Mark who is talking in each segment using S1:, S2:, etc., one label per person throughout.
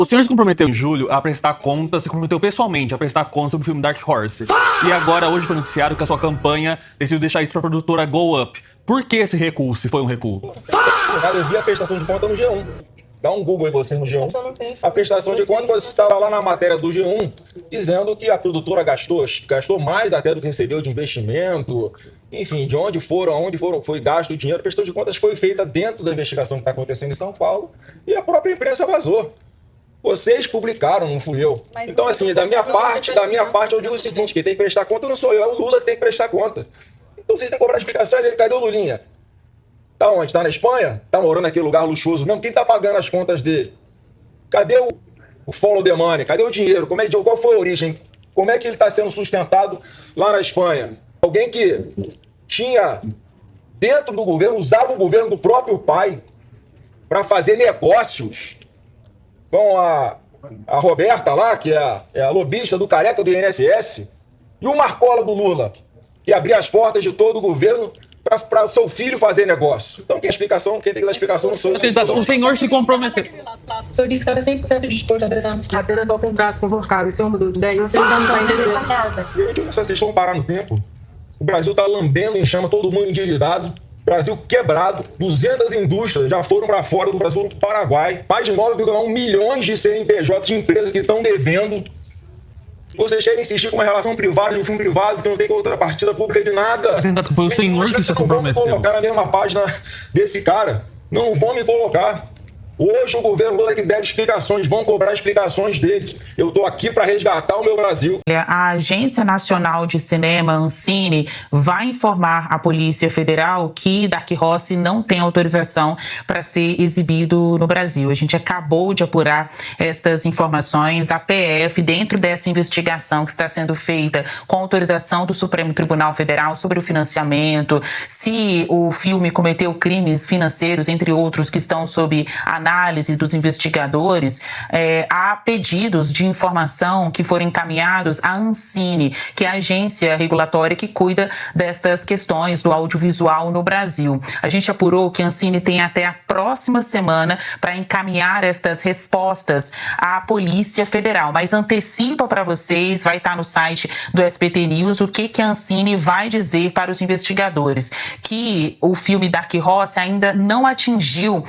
S1: O senhor se comprometeu em julho a prestar contas, se comprometeu pessoalmente a prestar contas sobre o filme Dark Horse. E agora, hoje foi noticiado que a sua campanha decidiu deixar isso para a produtora Go Up. Por que esse recuo, se foi um recuo?
S2: Eu vi a prestação de conta no G1. Dá um Google aí você no G1. A prestação de conta, você estava lá na matéria do G1, dizendo que a produtora gastou mais até do que recebeu de investimento. Enfim, de onde foi gasto o dinheiro. A prestação de contas foi feita dentro da investigação que está acontecendo em São Paulo e a própria imprensa vazou. Vocês publicaram, não fui eu. Então, assim, da minha parte, eu digo o seguinte: quem tem que prestar conta não sou eu, é o Lula que tem que prestar conta. Então vocês têm que cobrar explicações dele. Cadê o Lulinha? Tá onde? Tá na Espanha? Tá morando naquele lugar luxuoso mesmo? Quem tá pagando as contas dele? Cadê o follow the money? Cadê o dinheiro? Qual foi a origem? Como é que ele está sendo sustentado lá na Espanha? Alguém que tinha dentro do governo, usava o governo do próprio pai para fazer negócios com a Roberta lá, que é a lobista do careca do INSS, e o Marcola do Lula, que abria as portas de todo o governo para o seu filho fazer negócio. Então, quem tem que dar explicação não sou eu.
S1: O senhor se comprometeu.
S3: O senhor disse que era 100% disposto a apresentar o contrato convocado. O senhor mudou de ideia. Vocês não estão entendendo.
S2: Gente, vocês estão parando no tempo. O Brasil está lambendo em chama, todo mundo endividado. Brasil quebrado, 200 indústrias já foram para fora do Brasil, do Paraguai. Mais de 9,1 milhões de CNPJs de empresas que estão devendo. Vocês querem insistir com uma relação privada de um filme privado que não tem contrapartida pública de nada.
S1: Foi o senhor que se comprometeu.
S2: Não vão me colocar na mesma página desse cara. Não vão me colocar. Hoje o governo Lula que deve explicações, vão cobrar explicações dele. Eu estou aqui para resgatar o meu Brasil.
S4: A Agência Nacional de Cinema, Ancine, vai informar a Polícia Federal que Dark Horse não tem autorização para ser exibido no Brasil. A gente acabou de apurar estas informações. A PF, dentro dessa investigação que está sendo feita com autorização do Supremo Tribunal Federal sobre o financiamento, se o filme cometeu crimes financeiros, entre outros, que estão sob análise dos investigadores, há pedidos de informação que foram encaminhados à Ancine, que é a agência regulatória que cuida destas questões do audiovisual no Brasil. A gente apurou que a Ancine tem até a próxima semana para encaminhar estas respostas à Polícia Federal, mas antecipa para vocês, vai estar no site do SBT News, o que a Ancine vai dizer para os investigadores, que o filme Dark Horse ainda não atingiu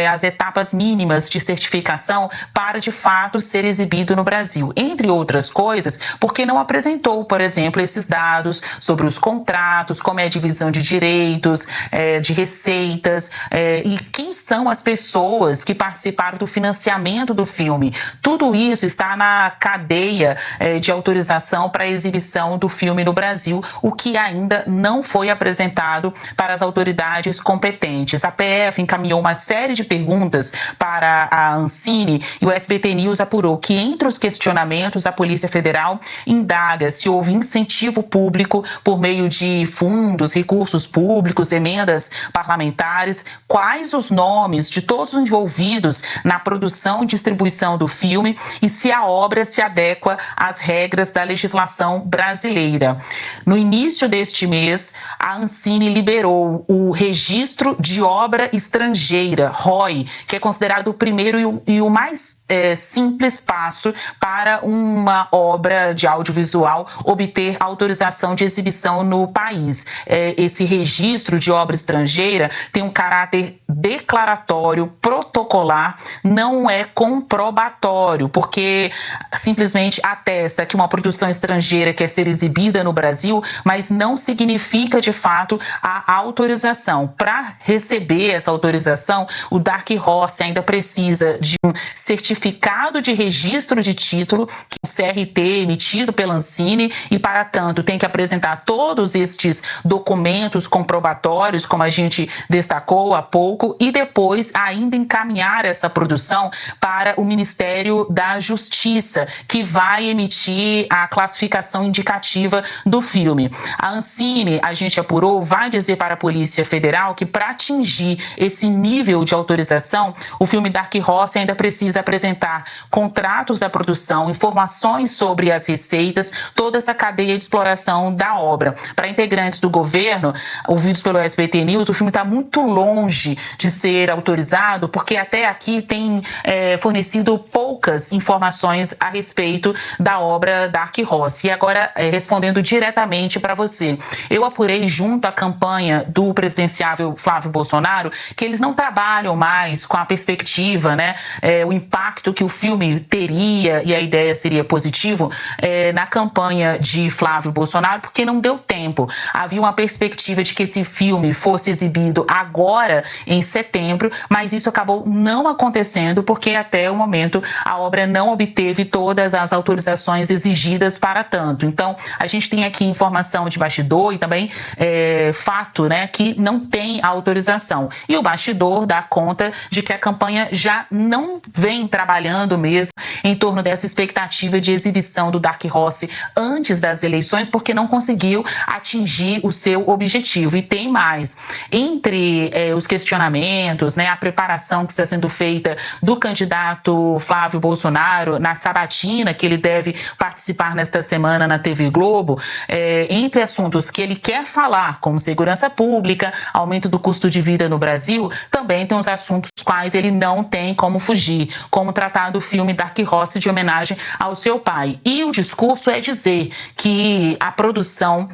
S4: as etapas mínimas de certificação para, de fato, ser exibido no Brasil. Entre outras coisas, porque não apresentou, por exemplo, esses dados sobre os contratos, como é a divisão de direitos, de receitas, e quem são as pessoas que participaram do financiamento do filme. Tudo isso está na cadeia de autorização para a exibição do filme no Brasil, o que ainda não foi apresentado para as autoridades competentes. A PF encaminhou uma série de perguntas para a Ancine e o SBT News apurou que, entre os questionamentos, a Polícia Federal indaga se houve incentivo público por meio de fundos, recursos públicos, emendas parlamentares, quais os nomes de todos os envolvidos na produção e distribuição do filme e se a obra se adequa às regras da legislação brasileira. No início deste mês, a Ancine liberou o Registro de Obra Estrangeira, ROI, que é considerado o primeiro e o mais simples passo para uma obra de audiovisual obter autorização de exibição no país. Esse registro de obra estrangeira tem um caráter declaratório, protocolar, não é comprobatório, porque simplesmente atesta que uma produção estrangeira quer ser exibida no Brasil, mas não significa de fato a autorização. Para receber essa autorização, o Dark Horse ainda precisa de um certificado de registro de título, que é um CRT emitido pela Ancine, e para tanto tem que apresentar todos estes documentos comprobatórios, como a gente destacou há pouco, e depois ainda encaminhar essa produção para o Ministério da Justiça, que vai emitir a classificação indicativa do filme. A Ancine, a gente apurou, vai dizer para a Polícia Federal que, para atingir esse nível de autorização, o filme Dark Horse ainda precisa apresentar apresentar contratos da produção, informações sobre as receitas, toda essa cadeia de exploração da obra. Para integrantes do governo, ouvidos pelo SBT News, o filme está muito longe de ser autorizado, porque até aqui tem fornecido poucas informações a respeito da obra Dark Horse. E agora, respondendo diretamente para você, eu apurei junto à campanha do presidenciável Flávio Bolsonaro que eles não trabalham mais com a perspectiva, né, o impacto que o filme teria, e a ideia seria positivo, na campanha de Flávio Bolsonaro, porque não deu tempo. Havia uma perspectiva de que esse filme fosse exibido agora, em setembro, mas isso acabou não acontecendo, porque até o momento a obra não obteve todas as autorizações exigidas para tanto. Então, a gente tem aqui informação de bastidor e também fato, né, que não tem autorização. E o bastidor dá conta de que a campanha já não vem trabalhando mesmo em torno dessa expectativa de exibição do Dark Horse antes das eleições, porque não conseguiu atingir o seu objetivo. E tem mais. Entre os questionamentos, né, a preparação que está sendo feita do candidato Flávio Bolsonaro na sabatina que ele deve participar nesta semana na TV Globo, entre assuntos que ele quer falar, como segurança pública, aumento do custo de vida no Brasil, também tem os assuntos quais ele não tem como fugir, como tratar do filme Dark Horse de homenagem ao seu pai. E o discurso é dizer que a produção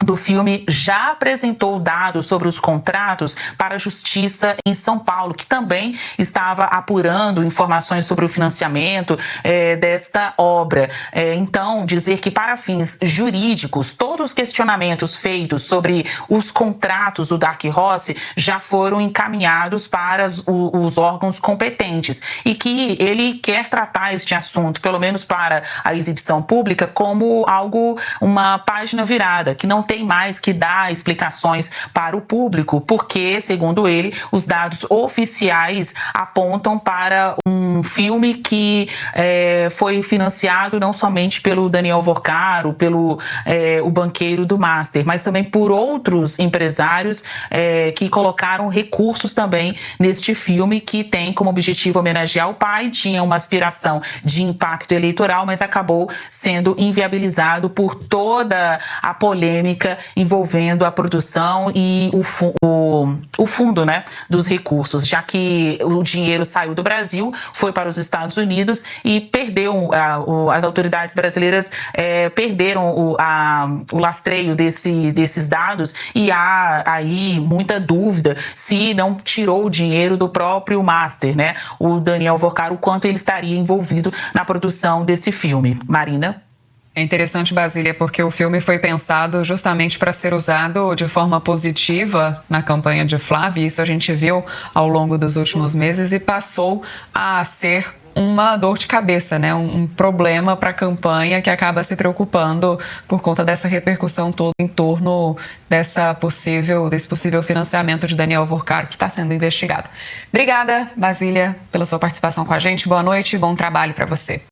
S4: do filme já apresentou dados sobre os contratos para a Justiça em São Paulo, que também estava apurando informações sobre o financiamento desta obra. Então, dizer que para fins jurídicos, todos os questionamentos feitos sobre os contratos do Dark Horse já foram encaminhados para os órgãos competentes e que ele quer tratar este assunto, pelo menos para a exibição pública, como algo, uma página virada, que não tem mais que dar explicações para o público, porque, segundo ele, os dados oficiais apontam para um filme que foi financiado não somente pelo Daniel Vorcaro, pelo o banqueiro do Master, mas também por outros empresários que colocaram recursos também neste filme, que tem como objetivo homenagear o pai, tinha uma aspiração de impacto eleitoral, mas acabou sendo inviabilizado por toda a polêmica envolvendo a produção e o fundo, né, dos recursos, já que o dinheiro saiu do Brasil, foi para os Estados Unidos e perdeu, as autoridades brasileiras perderam o lastreio desses dados, e há aí muita dúvida se não tirou o dinheiro do próprio Master, né, o Daniel Vorcaro, o quanto ele estaria envolvido na produção desse filme. Marina?
S5: É interessante, Basília, porque o filme foi pensado justamente para ser usado de forma positiva na campanha de Flávio, e isso a gente viu ao longo dos últimos meses, e passou a ser uma dor de cabeça, né? Um problema para a campanha, que acaba se preocupando por conta dessa repercussão toda em torno desse possível financiamento de Daniel Vorcaro, que está sendo investigado. Obrigada, Basília, pela sua participação com a gente. Boa noite e bom trabalho para você.